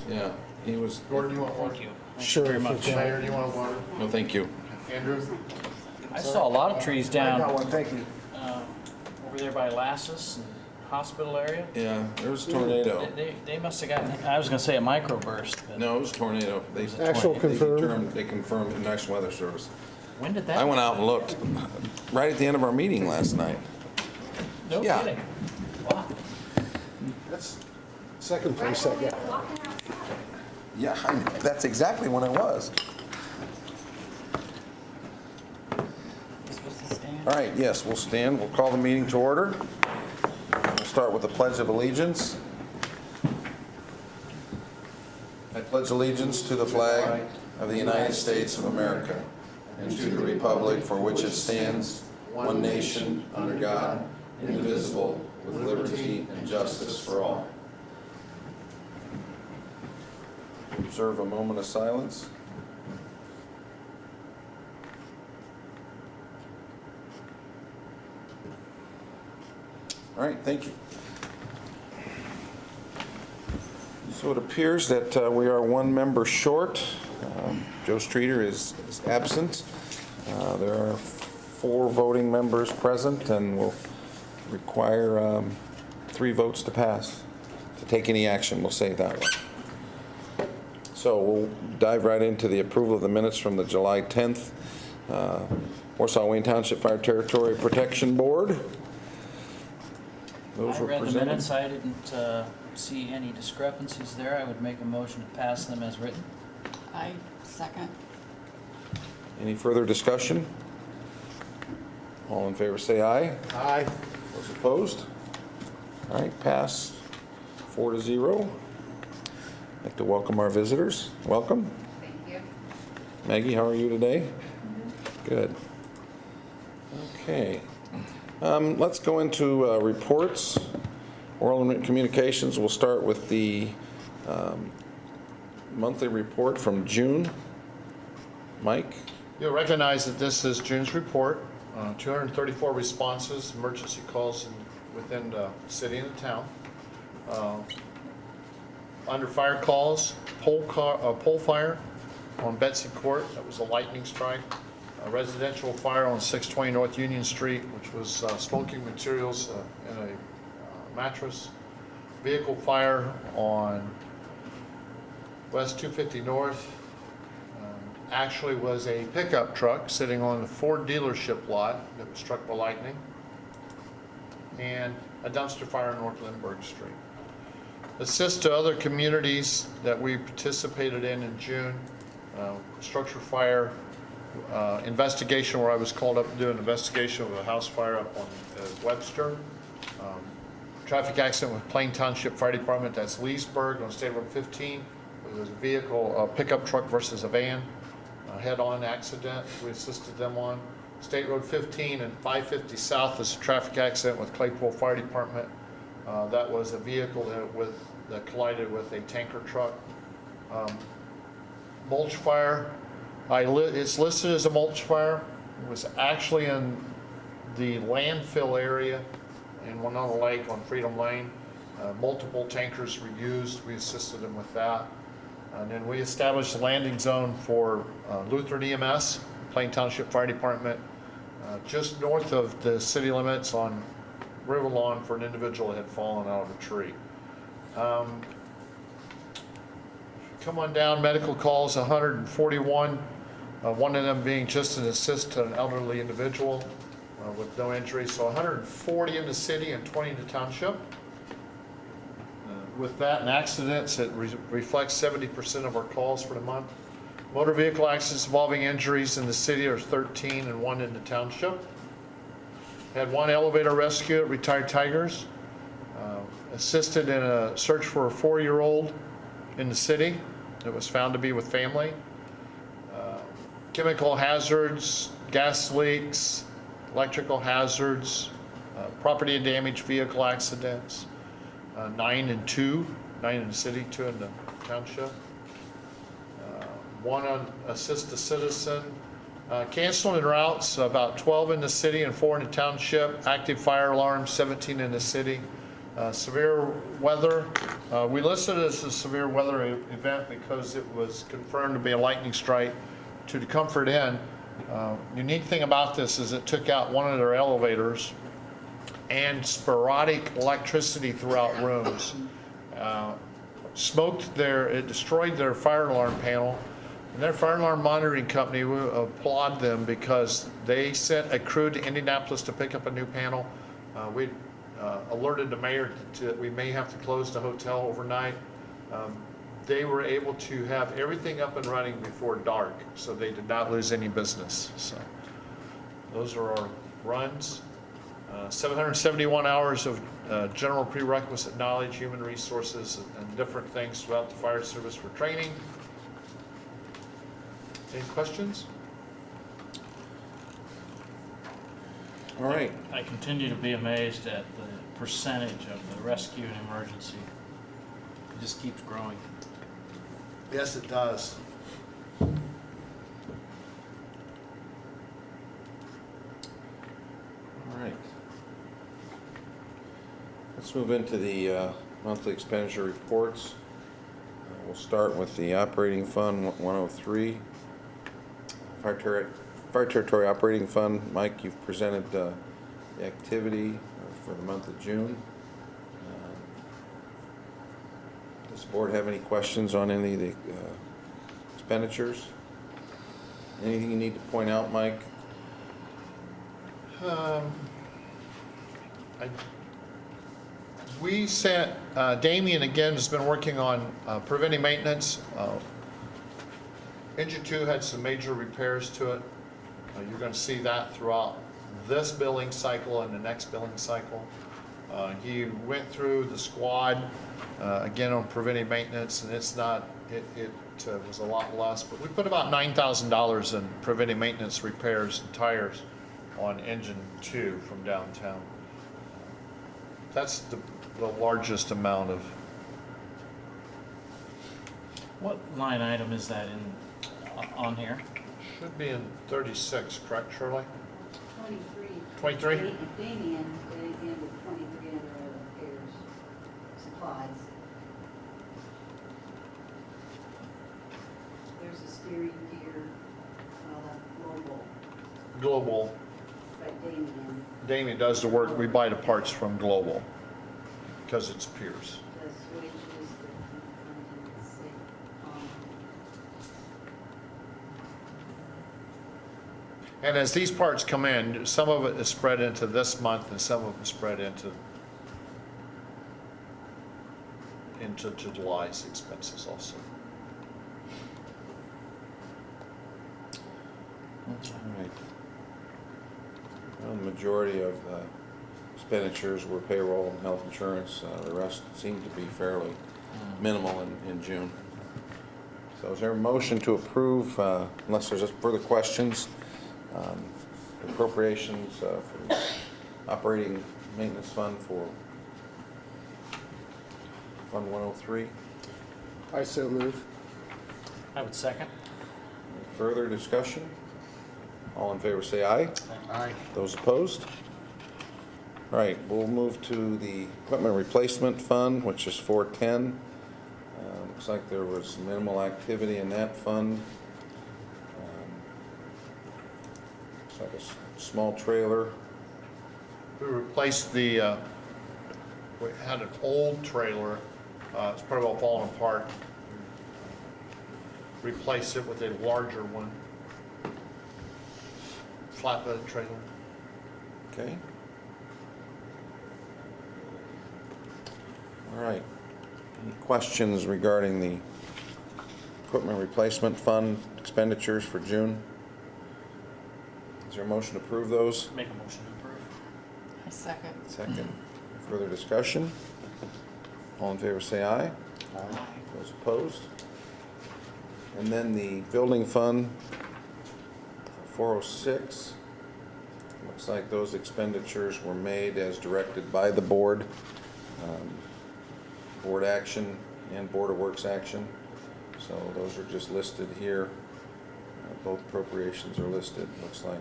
Yeah, he was. Gordon, you want water? Thank you. Sure, Very if you much. can. Mayor, do you want water? No, thank you. Andrew? I saw a lot of trees I got down one, thank you. over there by Lassus and hospital area. Yeah, there was a tornado. They must have gotten, I was gonna say a microburst, but No, it was a tornado. They Actual they confirmed. They confirmed in National Weather Service. when did that? I went out and looked right at the end of our meeting last night. No yeah. kidding. Wow. That's second place I got. Yeah, that's exactly when it was. You're supposed to stand? All right, yes, we'll stand. We'll call the meeting to order. We'll start with the Pledge of Allegiance. I pledge allegiance to the flag of the United States of America and to the republic for which it stands, one nation, under God, indivisible, with liberty and justice for all. Observe a moment of silence. All right, thank you. So it appears that we are one member short. Joe Streeter is absent. There are 4 voting members present and will require 3 votes to pass, to take any action, we'll say it that way. So we'll dive right into the approval of the minutes from the July 10th Warsaw-Wayne Township Fire Territory Protection Board. Those I were read the presented. minutes, I didn't see any discrepancies there. I would make a motion to pass them as written. I second. Any further discussion? All in favor say aye. Aye. Those opposed? All right, pass 4-0. I'd like to welcome our visitors. Welcome. Thank you. Maggie, how are you today? Good. Okay. Let's go into reports. Oral and written communications. We'll start with the monthly report from June. Mike? You'll recognize that this is June's report. 234 responses, emergency calls within the city and the town. Under fire calls, pole fire on Betsy Court, that was a lightning strike. A residential fire on 620 North Union Street, which was smoking materials in a mattress. Vehicle fire on West 250 North. Actually was a pickup truck sitting on the Ford dealership lot that was struck by lightning. And a dumpster fire on North Lindbergh Street. Assist to other communities that we participated in June. Structure fire investigation, where I was called up to do an investigation of a house fire up on Webster. Traffic accident with Plain Township Fire Department, that's Leesburg on State Road 15. There was a vehicle, a pickup truck versus a van, head-on accident we assisted them on. State Road 15 and 550 South is a traffic accident with Claypool Fire Department. That was a vehicle that collided with a tanker truck. Mulch fire, it's listed as a mulch fire. It was actually in the landfill area in Winona Lake on Freedom Lane. Multiple tankers were used. We assisted them with that. And then we established a landing zone for Lutheran EMS, Plain Township Fire Department, just north of the city limits on River Lawn for an individual that had fallen out of a tree. Come on down, medical calls 141, one of them being just an assist to an elderly individual with no injury. So 140 in the city and 20 in the township. With that and accidents, it reflects 70% of our calls for the month. Motor vehicle accidents involving injuries in the city are 13 and 1 in the township. Had 1 elevator rescue at Retired Tigers. Assisted in a search for a 4-year-old in the city that was found to be with family. Chemical hazards, gas leaks, electrical hazards, property damage, vehicle accidents. 9 and 2, 9 in the city, 2 in the township. 1 on assist a citizen. Canceling routes, about 12 in the city and 4 in the township. Active fire alarms, 17 in the city. Severe weather, we listed it as a severe weather event because it was confirmed to be a lightning strike to the Comfort Inn. Unique thing about this is it took out one of their elevators and sporadic electricity throughout rooms. It destroyed their fire alarm panel. And their fire alarm monitoring company, we applaud them because they sent a crew to Indianapolis to pick up a new panel. We alerted the mayor that we may have to close the hotel overnight. They were able to have everything up and running before dark, so they did not lose any business. So those are our runs. 771 hours of general prerequisite knowledge, human resources, and different things throughout the fire service for training. Any questions? All right. I continue to be amazed at the percentage of the rescue and emergency. It just keeps growing. Yes, it does. All right. Let's move into the monthly expenditure reports. We'll start with the operating fund 103. Fire Territory Operating Fund. Mike, you've presented the activity for the month of June. Does the board have any questions on any of the expenditures? Anything you need to point out, Mike? We sent, Damien again has been working on preventive maintenance. Engine 2 had some major repairs to it. You're going to see that throughout this billing cycle and the next billing cycle. He went through the squad again on preventive maintenance, and it's not, it was a lot less, but we put about $9,000 in preventive maintenance repairs and tires on Engine 2 from downtown. That's the largest amount of. What line item is that on here? Should be in 36, correct, Shirley? 23. 23? Damien did again with 23 under repairs, supplies. There's a steering gear, Global. by Damien, Damien does the work. We buy the parts from Global because it's Pierce. the switches, the safe, And as these parts come in, some of it is spread into this month and some of it is spread into July's expenses also. All right. Well, the majority of the expenditures were payroll and health insurance. The rest seemed to be fairly minimal in June. So is there a motion to approve, unless there's further questions, appropriations for operating maintenance fund for Fund 103? I so move. I would second. Any further discussion? All in favor say aye. Aye. Those opposed? All right, we'll move to the equipment replacement fund, which is 410. Looks like there was minimal activity in that fund. Looks like a small trailer. We replaced we had an old trailer, it's pretty well falling apart. Replaced it with a larger one, flatbed trailer. Okay. All right. Any questions regarding the equipment replacement fund expenditures for June? Is there a motion to approve those? Make a motion to approve. I second. Second. Further discussion? All in favor say aye. Aye. Those opposed? And then the building fund, 406. Looks like those expenditures were made as directed by the board. Board action and Board of Works action. So those are just listed here. Both appropriations are listed, looks like.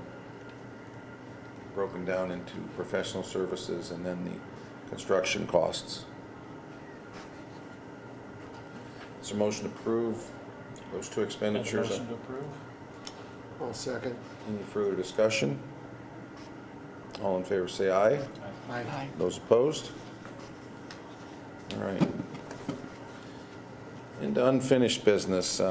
Broken down into professional services and then the construction costs. Is there a motion to approve those two Make a expenditures? motion to approve? I'll second. Any further discussion? All in favor say aye. Aye. Those opposed? All right. Into unfinished business.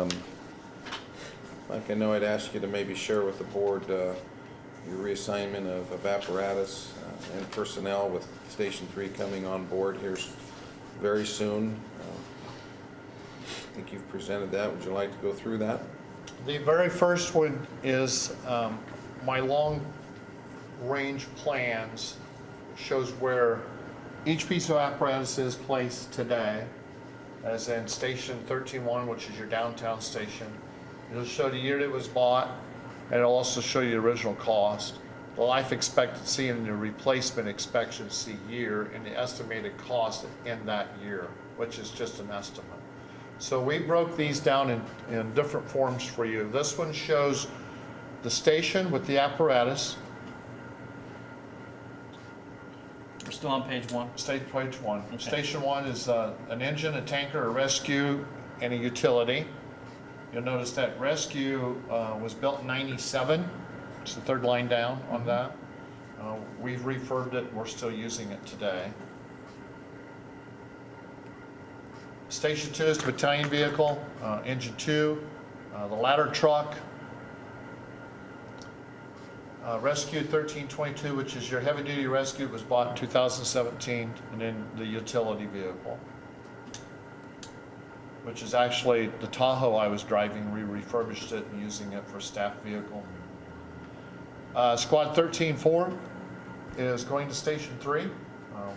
Mike, I know I'd ask you to maybe share with the board your reassignment of apparatus and personnel with Station 3 coming on board here very soon. I think you've presented that. Would you like to go through that? The very first one is my long-range plans. Shows where each piece of apparatus is placed today, as in Station 13-1, which is your downtown station. It'll show the year that it was bought, and it'll also show you the original cost, the life expectancy and the replacement expectancy year, and the estimated cost in that year, which is just an estimate. So we broke these down in different forms for you. This one shows the station with the apparatus. We're still on page 1. Page 1. Okay. Station 1 is an engine, a tanker, a rescue, and a utility. You'll notice that rescue was built in '97. It's the third line down on that. We've refurbed it. We're still using it today. Station 2 is the battalion vehicle, engine 2, the ladder truck, Rescue 1322, which is your heavy-duty rescue, was bought in 2017, and then the utility vehicle, which is actually the Tahoe I was driving. We refurbished it and using it for staff vehicle. Squad 13-4 is going to Station 3,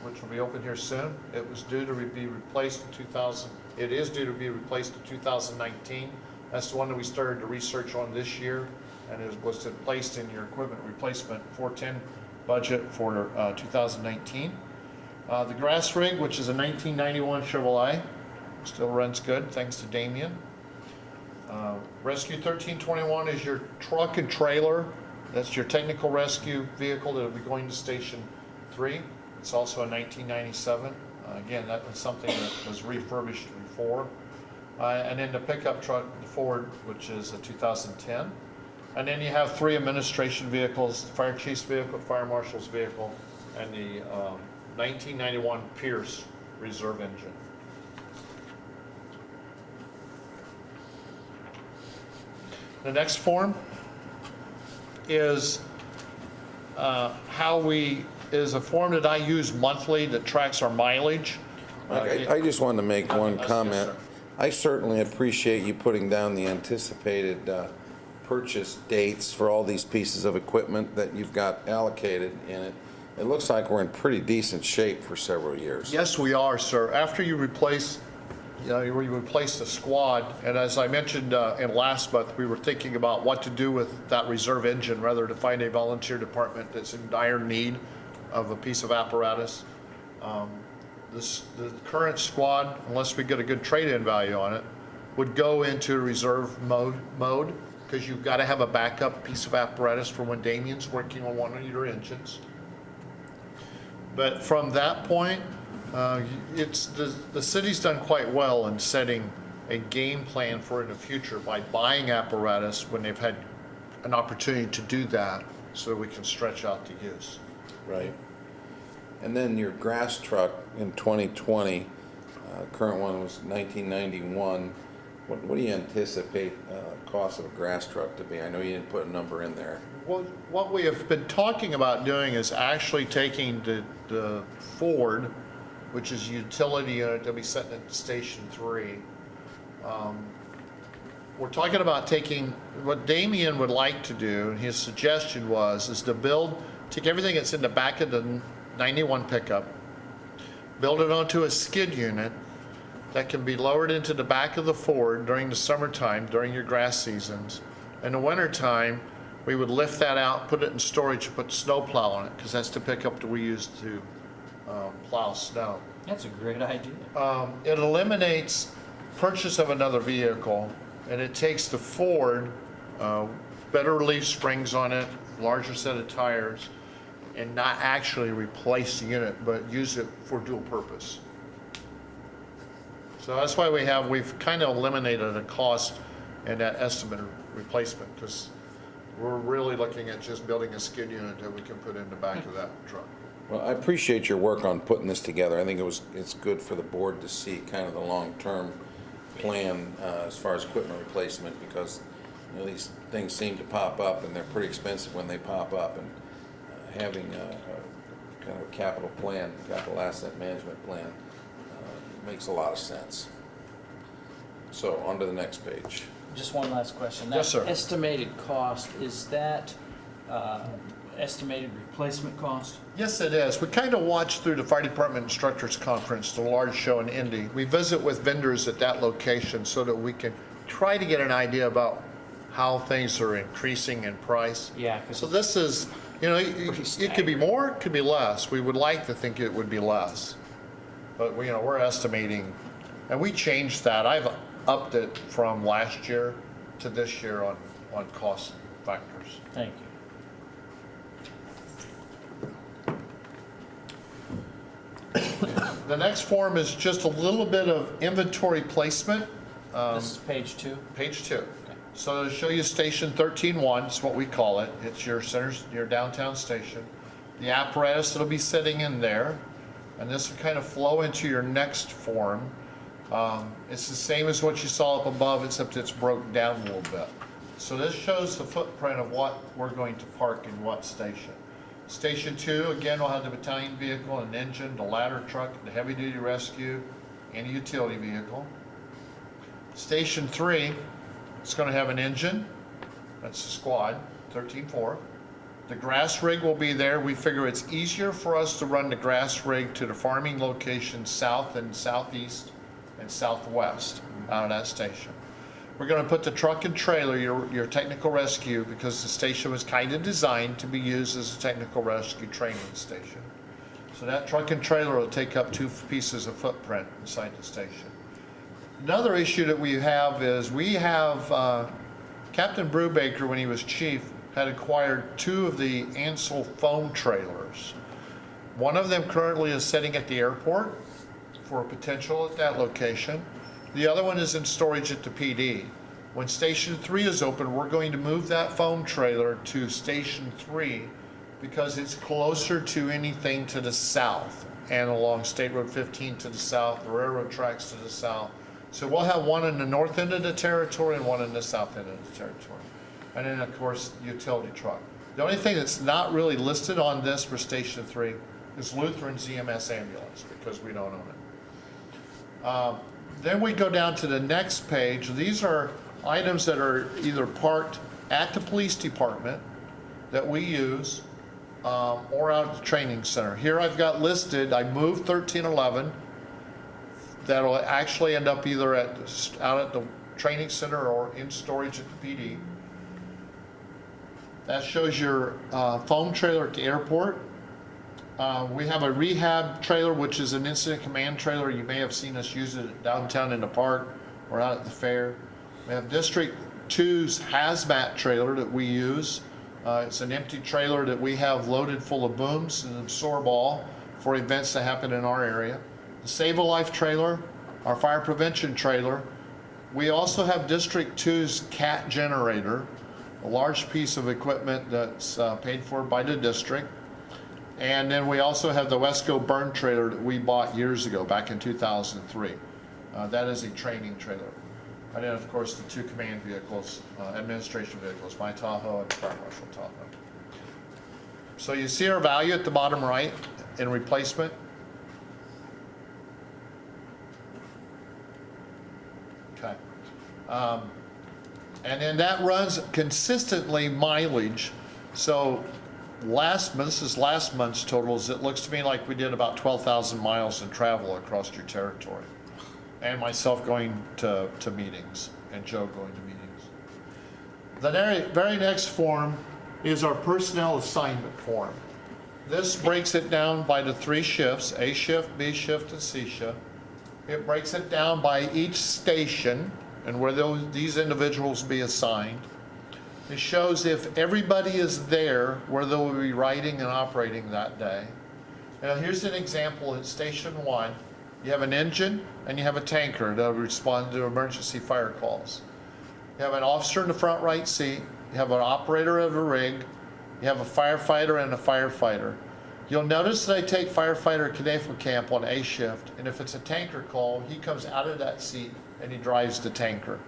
which will be open here soon. It was due to be replaced in 2000. It is due to be replaced in 2019. That's the one that we started to research on this year, and it was placed in your equipment replacement 410 budget for 2019. The grass rig, which is a 1991 Chevrolet, still runs good thanks to Damien. Rescue 1321 is your truck and trailer. That's your technical rescue vehicle that will be going to Station 3. It's also a 1997. Again, that was something that was refurbished before. And then the pickup truck, the Ford, which is a 2010. And then you have 3 administration vehicles: the fire chief's vehicle, fire marshal's vehicle, and the 1991 Pierce reserve engine. The next form is is a form that I use monthly that tracks our mileage. I just wanted to make one Yes, comment. sir. I certainly appreciate you putting down the anticipated purchase dates for all these pieces of equipment that you've got allocated in it. It looks like we're in pretty decent shape for several years. Yes, we are, sir. After you replace, you replace the squad, and as I mentioned in last month, we were thinking about what to do with that reserve engine, rather to find a volunteer department that's in dire need of a piece of apparatus. The current squad, unless we get a good trade-in value on it, would go into reserve mode, because you've got to have a backup piece of apparatus for when Damien's working on one of your engines. But from that point, it's the city's done quite well in setting a game plan for in the future by buying apparatus when they've had an opportunity to do that, so we can stretch out the use. Right. And then your grass truck in 2020, current one was 1991. What do you anticipate cost of a grass truck to be? I know you didn't put a number in there. Well, what we have been talking about doing is actually taking the Ford, which is a utility unit that we set at Station 3. We're talking about taking, what Damien would like to do, and his suggestion is to take everything that's in the back of the 91 pickup, build it onto a skid unit that can be lowered into the back of the Ford during the summertime, during your grass seasons. In the wintertime, we would lift that out, put it in storage, put snow plow on it, because that's the pickup that we use to plow snow. That's a great idea. It eliminates purchase of another vehicle, and it takes the Ford, better relief springs on it, larger set of tires. and not actually replace the unit, but use it for dual purpose. So that's why we've kind of eliminated a cost in that estimate of replacement, because we're really looking at just building a skid unit that we can put in the back of that truck. Well, I appreciate your work on putting this together. I think it's good for the board to see kind of the long-term plan as far as equipment replacement, because these things seem to pop up and they're pretty expensive when they pop up, and having a kind of a capital plan, capital asset management plan makes a lot of sense. So on to the next page. Just one last question. Yes, sir. That estimated cost, is that estimated replacement cost? Yes, it is. We kind of watch through the Fire Department Instructors Conference, the large show in Indy. We visit with vendors at that location so that we can try to get an idea about how things are increasing in price. Yeah, 'cause So this is, it could be more, it could be less. We would like to think it would be less. But we're estimating, and we changed that. I've upped it from last year to this year on cost factors. Thank you. The next form is just a little bit of inventory placement. This is page 2? Page 2. So to show you Station 13-1, is what we call it. It's your downtown station. The apparatus that'll be sitting in there, and this will kind of flow into your next form. It's the same as what you saw up above, except it's broken down a little bit. So this shows the footprint of what we're going to park in what station. Station 2, again, will have the battalion vehicle, an engine, the ladder truck, the heavy-duty rescue, and a utility vehicle. Station 3, it's going to have an engine. That's the squad, 13-4. The grass rig will be there. We figure it's easier for us to run the grass rig to the farming locations south and southeast and southwest out of that station. We're going to put the truck and trailer, your technical rescue, because the station was kind of designed to be used as a technical rescue training station. So that truck and trailer will take up 2 pieces of footprint inside the station. Another issue that we have is Captain Brubaker, when he was chief, had acquired 2 of the Ansel foam trailers. One of them currently is sitting at the airport for a potential at that location. The other one is in storage at the PD. When Station 3 is open, we're going to move that foam trailer to Station 3 because it's closer to anything to the south and along State Road 15 to the south, the railroad tracks to the south. So we'll have one in the north end of the territory and one in the south end of the territory. And then, of course, the utility truck. The only thing that's not really listed on this for Station 3 is Lutheran's EMS ambulance, because we don't own it. Then we go down to the next page. These are items that are either parked at the police department that we use or out at the training center. Here I've got listed, I moved 1311. That'll actually end up either out at the training center or in storage at the PD. That shows your foam trailer at the airport. We have a rehab trailer, which is an incident command trailer. You may have seen us use it downtown in the park or out at the fair. We have District 2's hazmat trailer that we use. It's an empty trailer that we have loaded full of booms and absorb all for events that happen in our area. The Save a Life trailer, our fire prevention trailer. We also have District 2's CAT generator, a large piece of equipment that's paid for by the district. And then we also have the Wesco burn trailer that we bought years ago, back in 2003. That is a training trailer. And then, of course, the 2 command vehicles, administration vehicles, my Tahoe and Fire Marshal Tahoe. So you see our value at the bottom right in replacement. Okay. And then that runs consistently mileage. So this is last month's totals. It looks to me like we did about 12,000 miles in travel across your territory. And myself going to meetings and Joe going to meetings. The very next form is our personnel assignment form. This breaks it down by the 3 shifts, A shift, B shift, and C shift. It breaks it down by each station and where these individuals be assigned. It shows if everybody is there where they will be riding and operating that day. Now, here's an example at Station 1. You have an engine and you have a tanker that will respond to emergency fire calls. You have an officer in the front right seat. You have an operator of a rig. You have a firefighter and a firefighter. You'll notice that I take firefighter Knaefel Camp on A shift, and if it's a tanker call, he comes out of that seat and he drives the tanker.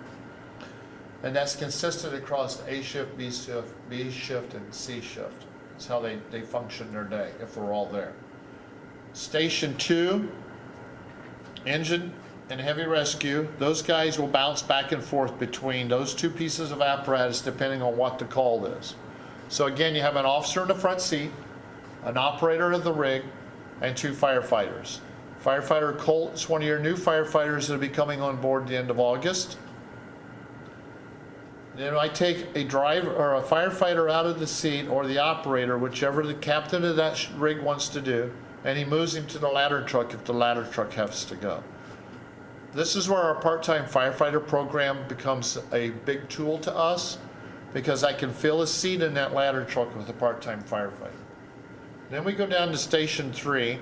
And that's consistent across A shift, B shift, and C shift. That's how they function their day, if we're all there. Station 2, engine and heavy rescue, those guys will bounce back and forth between those two pieces of apparatus depending on what the call is. So again, you have an officer in the front seat, an operator of the rig, and 2 firefighters. Firefighter Colt is one of your new firefighters that will be coming on board at the end of August. Then I take a driver or a firefighter out of the seat, or the operator, whichever the captain of that rig wants to do, and he moves him to the ladder truck if the ladder truck has to go. This is where our part-time firefighter program becomes a big tool to us, because I can fill a seat in that ladder truck with a part-time firefighter. Then we go down to Station 3,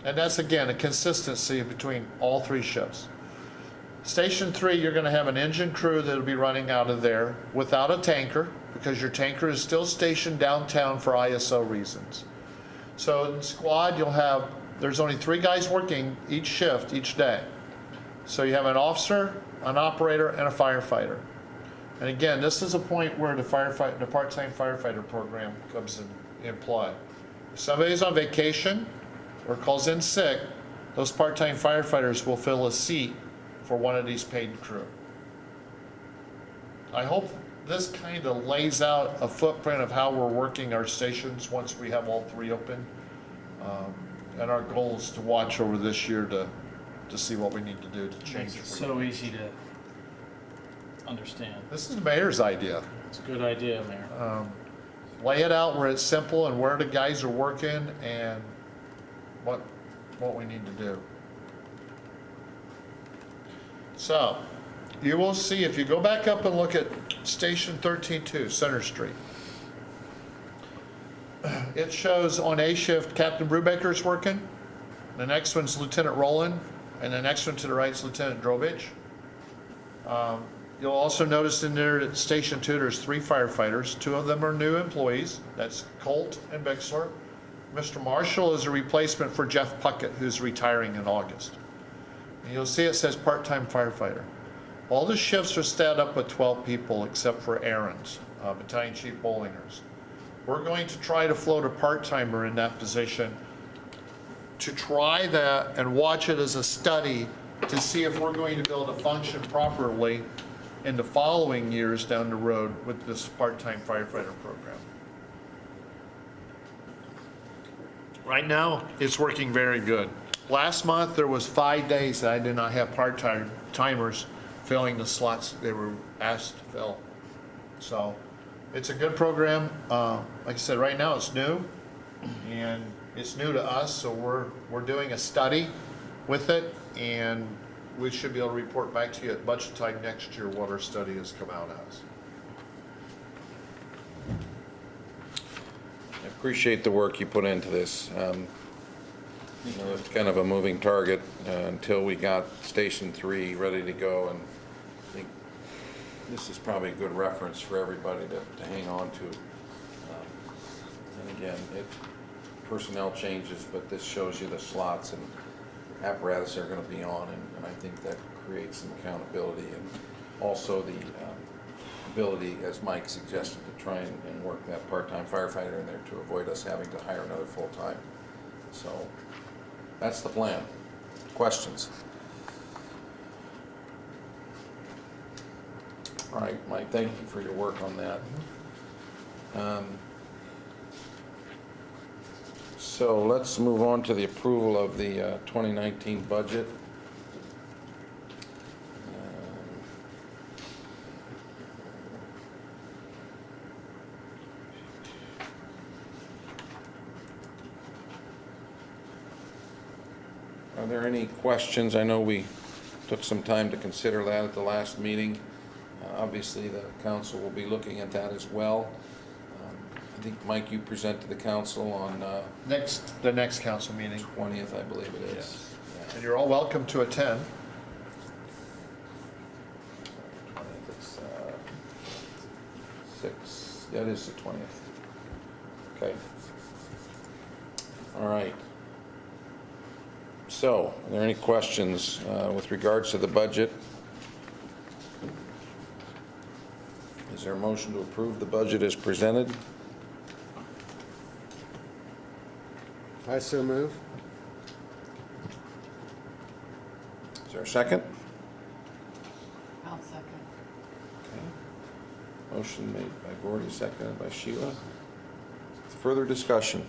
and that's again a consistency between all 3 shifts. Station 3, you're going to have an engine crew that'll be running out of there without a tanker, because your tanker is still stationed downtown for ISO reasons. So in squad, there's only 3 guys working each shift, each day. So you have an officer, an operator, and a firefighter. And again, this is a point where the part-time firefighter program comes in play. If somebody's on vacation or calls in sick, those part-time firefighters will fill a seat for one of these paid crew. I hope this kind of lays out a footprint of how we're working our stations once we have all 3 open. And our goal is to watch over this year to see what we need to do to change. It's so easy to understand. This is the mayor's idea. It's a good idea, Mayor. Lay it out where it's simple and where the guys are working and what we need to do. So, you will see if you go back up and look at Station 13-2, Center Street. It shows on A shift, Captain Brubaker is working. The next one's Lieutenant Rowland, and the next one to the right is Lieutenant Drobich. You'll also notice in there at Station 2, there's 3 firefighters. 2 of them are new employees. That's Colt and Bixler. Mr. Marshall is a replacement for Jeff Puckett, who's retiring in August. And you'll see it says part-time firefighter. All the shifts are set up with 12 people except for Aaron's, Battalion Chief Bollinger's. We're going to try to float a part-timer in that position to try that and watch it as a study to see if we're going to be able to function properly in the following years down the road with this part-time firefighter program. Right now, it's working very good. Last month, there was 5 days that I did not have part-timers filling the slots they were asked to fill. So it's a good program. Like I said, right now it's new, and it's new to us, so we're doing a study with it, and we should be able to report back to you at budget time next year what our study has come out as. I appreciate the work you put into this. You know, it's kind of a moving target until we got Station 3 ready to go, and I think this is probably a good reference for everybody to hang on to. And again, personnel changes, but this shows you the slots and apparatus they're going to be on, and I think that creates some accountability and also the ability, as Mike suggested, to try and work that part-time firefighter in there to avoid us having to hire another full-time. So that's the plan. Questions? All right, Mike, thank you for your work on that. So let's move on to the approval of the 2019 budget. Are there any questions? I know we took some time to consider that at the last meeting. Obviously, the council will be looking at that as well. I think, Mike, you present to the council on The next council meeting. 20th, I believe it is. Yes. Yeah. And you're all welcome to attend. 20th, it's 6, yeah, it is the 20th. Okay. All right. So, are there any questions with regards to the budget? Is there a motion to approve the budget as presented? I so move. Is there a second? I'll second. Okay. Motion made by Gordy, seconded by Sheila. Further discussion?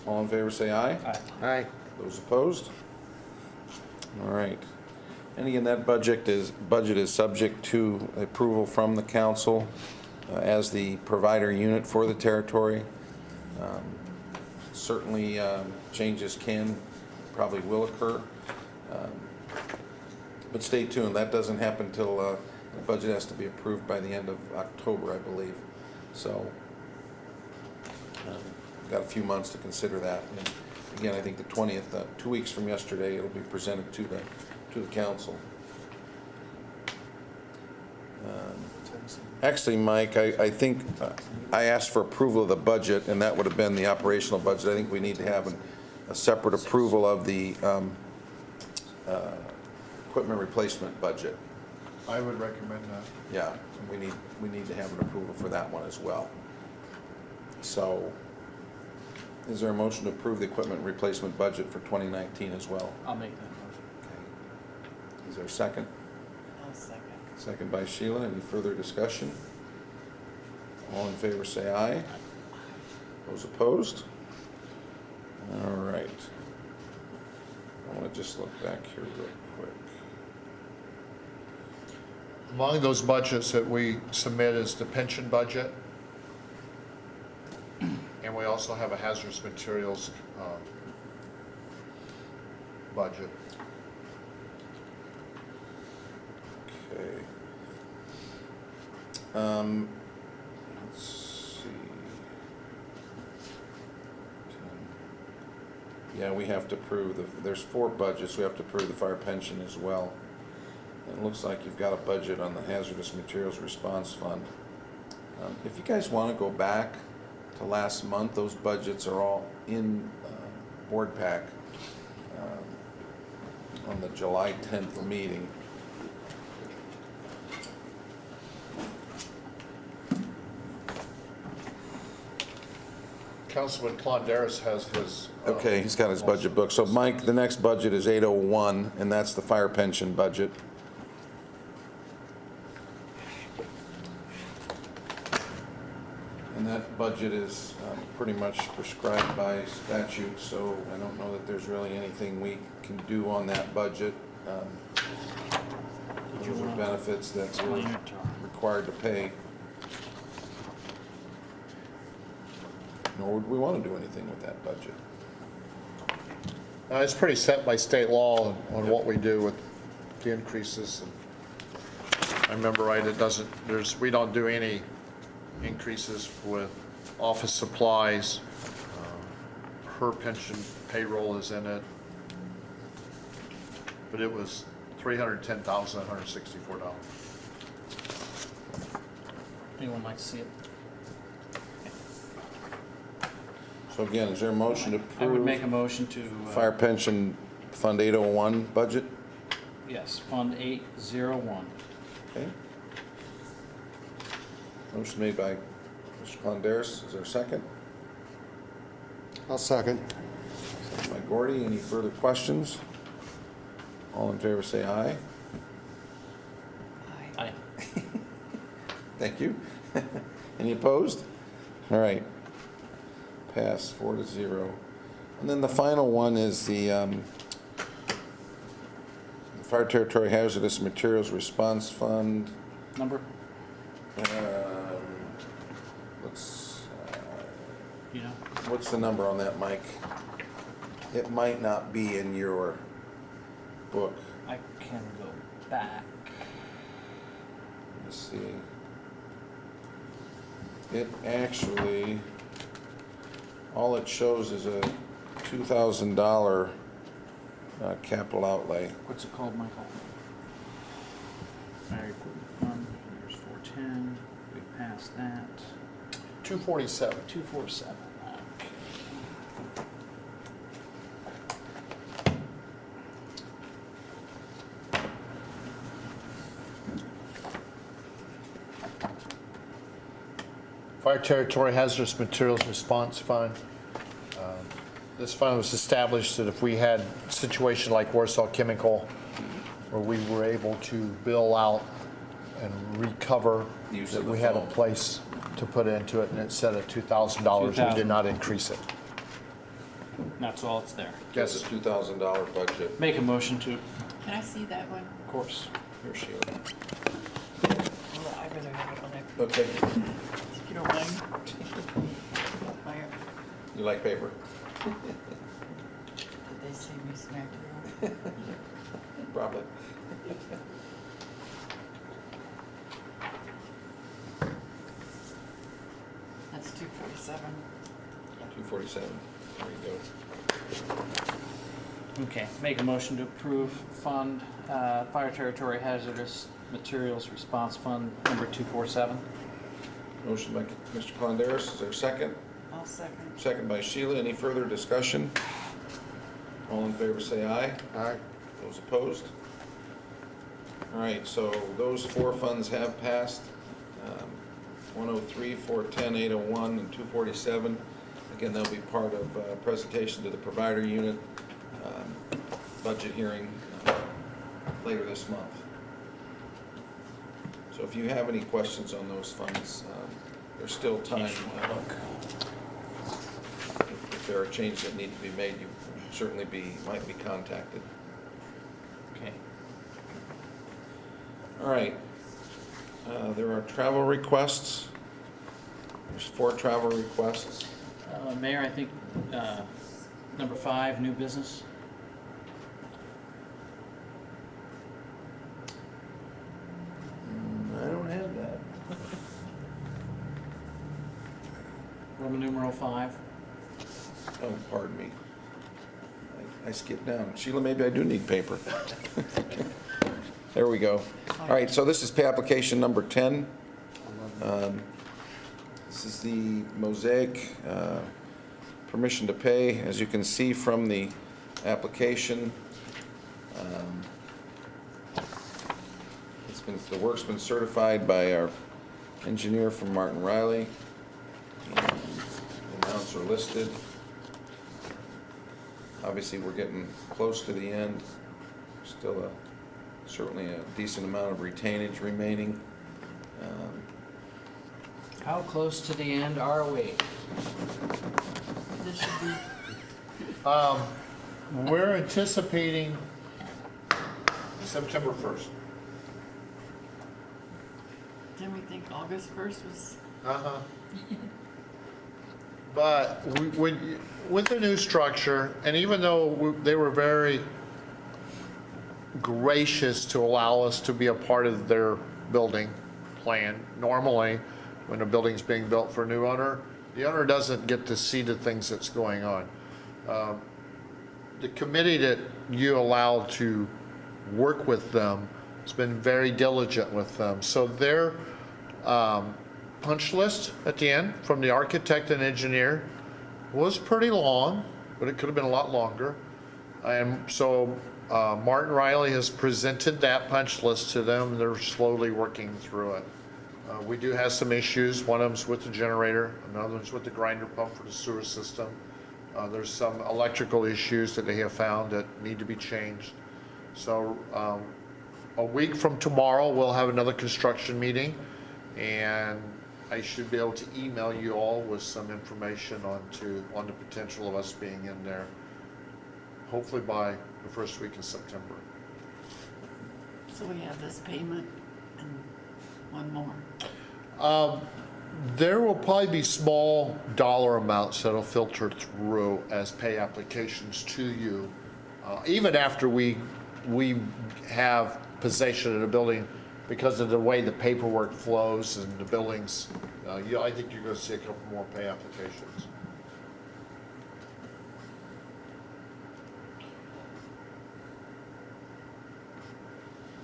All in favor, say aye. Aye. Those opposed? All right. And again, that budget is subject to approval from the council as the provider unit for the territory. Certainly, changes probably will occur. But stay tuned, that doesn't happen until the budget has to be approved by the end of October, I believe. So, got a few months to consider that. And again, I think the 20th, 2 weeks from yesterday, it'll be presented to the council. Actually, Mike, I think I asked for approval of the budget, and that would have been the operational budget. I think we need to have a separate approval of the equipment replacement budget. I would recommend that. Yeah, we need to have an approval for that one as well. So, is there a motion to approve the equipment replacement budget for 2019 as well? I'll make that motion. Okay. Is there a second? I'll second. Second by Sheila. Any further discussion? All in favor say aye. Those opposed? All right. I want to just look back here real quick. Among those budgets that we submit is the pension budget. And we also have a hazardous materials budget. Okay. Let's see. Yeah, we have to approve there's 4 budgets. We have to approve the fire pension as well. And it looks like you've got a budget on the hazardous materials response fund. If you guys want to go back to last month, those budgets are all in board pack on the July 10th meeting. Councilman Klonderis has his. Okay, he's got his budget book. So Mike, the next budget is 801, and that's the fire pension budget. And that budget is pretty much prescribed by statute, so I don't know that there's really anything we can do on that budget. Those are benefits that we're Explain it to her. required to pay. Nor would we want to do anything with that budget. It's pretty set by state law on what we do with the increases. I remember right, we don't do any increases with office supplies. Her pension payroll is in it. But it was $310,164. Anyone like to see it? So again, is there a motion to I would make a approve motion to, fire pension fund 801 budget? yes, Fund 801. Okay. Motion made by Mr. Klonderis. Is there a second? I'll second. Second by Gordy. Any further questions? All in favor say aye. Aye. Thank you. Any opposed? All right. Pass 4-0. And then the final one is the Fire Territory Hazardous Materials Response Fund. Number? Let's, You know? what's the number on that, Mike? It might not be in your book. I can go back. Let's see. It actually, all it shows is a $2,000 capital outlay. What's it called, Michael? Fire equipment fund, there's 410, we passed that. 247. 247. Fire Territory Hazardous Materials Response Fund. This fund was established that if we had a situation like Warsaw Chemical, where we were able to bill out and recover, Use that of the we had a phone. place to put into it, and it set at $2,000. We did not increase it. That's all it's there. Yes. A $2,000 budget. Make a motion to, of Can I see that one? course, here, Sheila. Well, I'd rather have it on there, Okay. if you don't mind. Fire, You like paper? did they say me smacked you? Probably. That's 247. 247. There you go. Okay, make a motion to approve fund, Fire Territory Hazardous Materials Response Fund number 247. Motion by Mr. Calendaris. Is there a second? I'll second. Second by Sheila. Any further discussion? All in favor say aye. Aye. Those opposed? All right, so those four funds have passed. 103, 410, 801, and 247. Again, they'll be part of presentation to the provider unit budget hearing later this month. So if you have any questions on those funds, there's still time. If there are changes that need to be made, you certainly might be contacted. Okay. All right. There are travel requests. There's 4 travel requests. Mayor, I think, number 5, new business. I don't have that. Roman numeral 5. Oh, pardon me. I skipped down. Sheila, maybe I do need paper. There we go. All right, so this is pay application number 10. This is the Mosaic permission to pay. As you can see from the application, the work's been certified by our engineer from Martin Riley. The amounts are listed. Obviously, we're getting close to the end. Still certainly a decent amount of retainage remaining. How close to the end are we? This should be, We're anticipating September 1st. didn't we think August 1st was? Uh-huh. But with the new structure, and even though they were very gracious to allow us to be a part of their building plan, normally, when a building's being built for a new owner, the owner doesn't get to see the things that's going on. The committee that you allowed to work with them has been very diligent with them. So their punch list at the end from the architect and engineer was pretty long, but it could have been a lot longer. And so Martin Riley has presented that punch list to them. They're slowly working through it. We do have some issues. One of them's with the generator, another one's with the grinder pump for the sewer system. There's some electrical issues that they have found that need to be changed. So a week from tomorrow, we'll have another construction meeting, and I should be able to email you all with some information on the potential of us being in there, hopefully by the first week in September. So we have this payment and one more. There will probably be small dollar amounts that'll filter through as pay applications to you, even after we have position of the building because of the way the paperwork flows and the buildings. I think you're gonna see a couple more pay applications.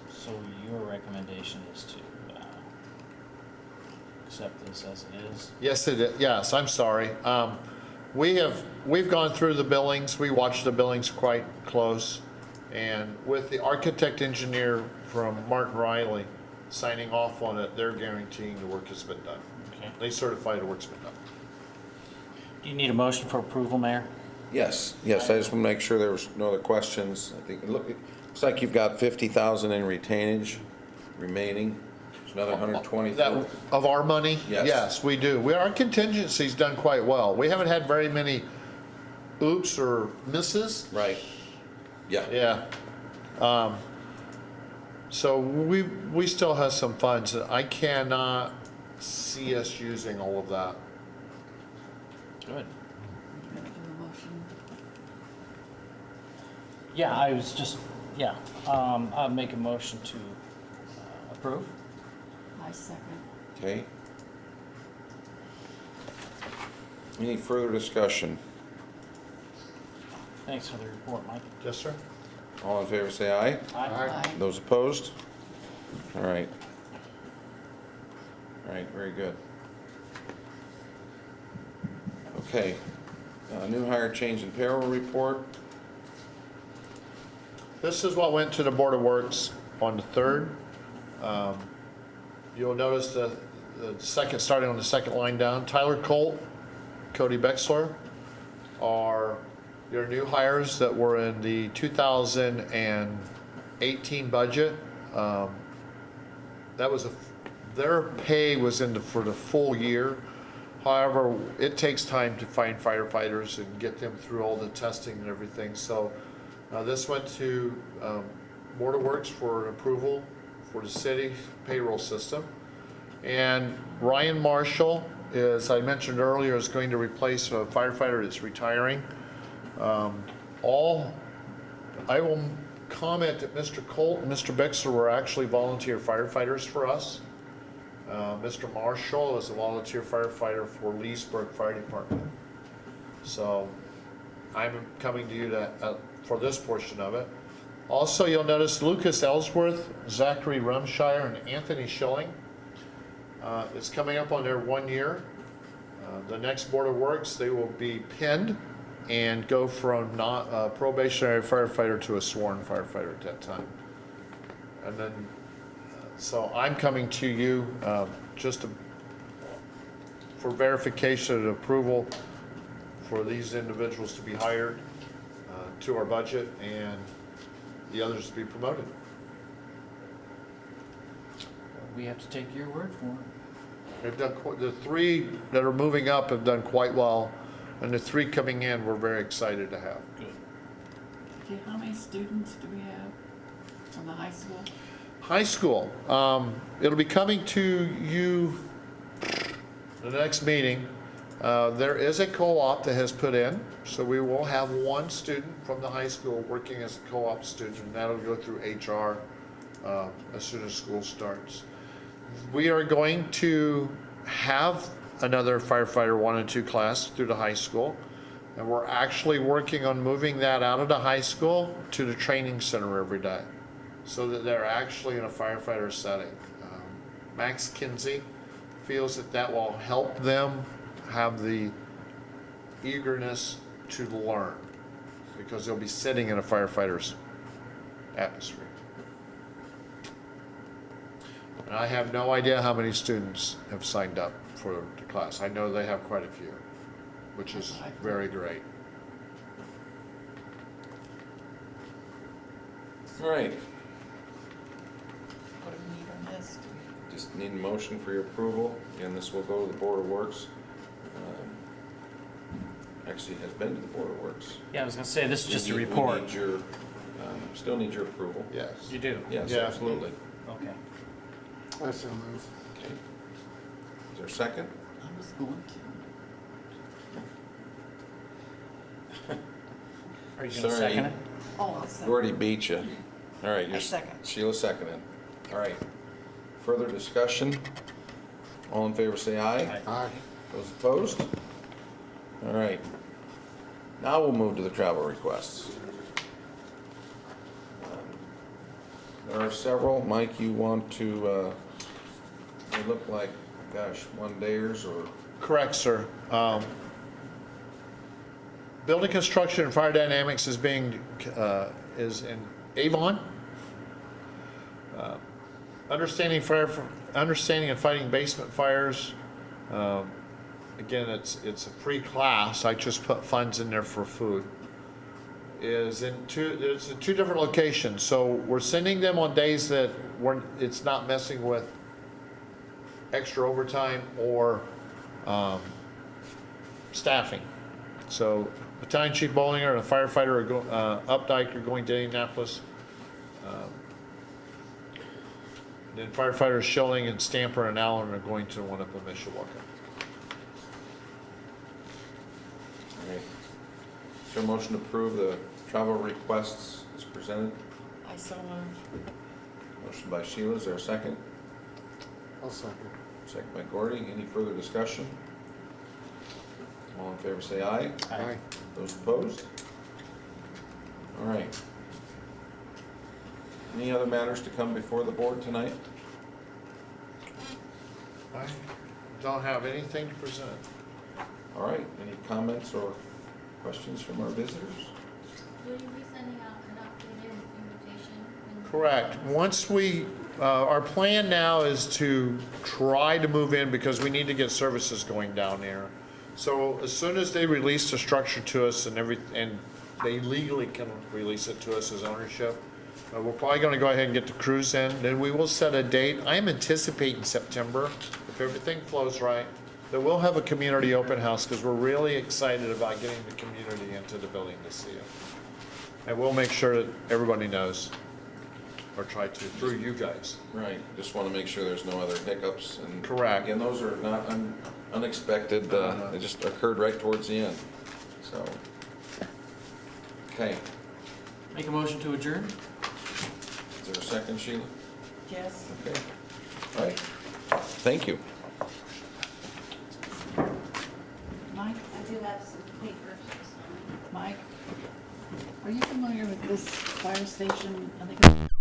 So your recommendation is to accept this as it is? Yes, it is. Yes, I'm sorry. We've gone through the billings, we watched the billings quite close, and with the architect engineer from Martin Riley signing off on it, they're guaranteeing the work has been done. Okay. They certify the work's been done. Do you need a motion for approval, Mayor? Yes, yes, I just want to make sure there was no other questions. I think, look, it looks like you've got 50,000 in retainage remaining. There's another 120. That, of our money? Yes. Yes, we do. Our contingency's done quite well. We haven't had very many oops or misses. Right. Yeah. Yeah. So we still have some funds that I cannot see us using all of that. Good. You gonna do a motion? Yeah, I was just, yeah, I'll make a motion to approve. I second. Okay. Any further discussion? Thanks for the report, Mike. Yes, sir? All in favor, say aye. Aye. Those opposed? All right. All right, very good. Okay, new hire change in payroll report. This is what went to the Board of Works on the 3rd. You'll notice the second, starting on the second line down, Tyler Colt, Cody Bexler are your new hires that were in the 2018 budget. That was their pay was for the full year. However, it takes time to find firefighters and get them through all the testing and everything. So this went to Board of Works for approval for the city payroll system. And Ryan Marshall, as I mentioned earlier, is going to replace a firefighter that's retiring. I will comment that Mr. Colt and Mr. Bixler were actually volunteer firefighters for us. Mr. Marshall is a volunteer firefighter for Leesburg Fire Department. So I'm coming to you for this portion of it. Also, you'll notice Lucas Ellsworth, Zachary Rumshire, and Anthony Schilling. It's coming up on their 1 year. The next Board of Works, they will be pinned and go from not a probationary firefighter to a sworn firefighter at that time. And then, so I'm coming to you for verification and approval for these individuals to be hired to our budget and the others to be promoted. We have to take your word for it. They've done the 3 that are moving up have done quite well, and the 3 coming in we're very excited to have. Good. Okay, how many students do we have from the high school? High school, it'll be coming to you the next meeting. There is a co-op that has put in, so we will have 1 student from the high school working as a co-op student, and that'll go through HR as soon as school starts. We are going to have another firefighter 1 and 2 class through the high school, and we're actually working on moving that out of the high school to the training center every day, so that they're actually in a firefighter setting. Max Kinsey feels that will help them have the eagerness to learn, because they'll be sitting in a firefighter's atmosphere. And I have no idea how many students have signed up for the class. I know they have quite a few, which is very great. All right, What do we need on this? just need a motion for your approval. Again, this will go to the Board of Works. Actually, it has been to the Board of Works. Yeah, I was gonna say, this is just a We report. need your, still need your approval. Yes. You do? Yes, Yeah. absolutely. Okay. I so move. Okay. Is there a second? I was going to. Are you gonna Sorry. second it? Oh, I'll second. We already beat you. All right. I you're- second. Sheila seconded. All right. Further discussion? All in favor, say aye. Aye. Aye. Those opposed? All right. Now we'll move to the travel requests. There are several. Mike, you want to, they look like, gosh, one dayers or? Correct, sir. Building construction and fire dynamics is is in Avon. Understanding and fighting basement fires. Again, it's a free class. I just put funds in there for food. It's in two different locations. So we're sending them on days that it's not messing with extra overtime or staffing. So Battalion Chief Bollinger and a firefighter Updike are going to Indianapolis. Then firefighters Schilling and Stamper and Allen are going to one up in Mishawaka. All right. Is there a motion to approve the travel requests as presented? I so move. Motion by Sheila, is there a second? I'll second. Second by Gordy. Any further discussion? All in favor, say aye. Aye. Those opposed? All right. Any other matters to come before the board tonight? I don't have anything to present. All right. Any comments or questions from our visitors? Will you be sending out an updated invitation? Correct. Once our plan now is to try to move in because we need to get services going down there. So as soon as they release the structure to us and they legally can release it to us as ownership, we're probably going to go ahead and get the crews in. Then we will set a date. I am anticipating September, if everything flows right, that we'll have a community open house because we're really excited about getting the community into the building to see it. And we'll make sure that everybody knows, or try to, through you guys. Right. Just want to make sure there's no other hiccups. And Correct. Again, those are not unexpected. They just occurred right towards the end. So, okay. Make a motion to adjourn? Is there a second, Sheila? Yes. Okay. All right. Thank you. Mike, I do have some papers to sign. Mike, are you familiar with this fire station? I think it's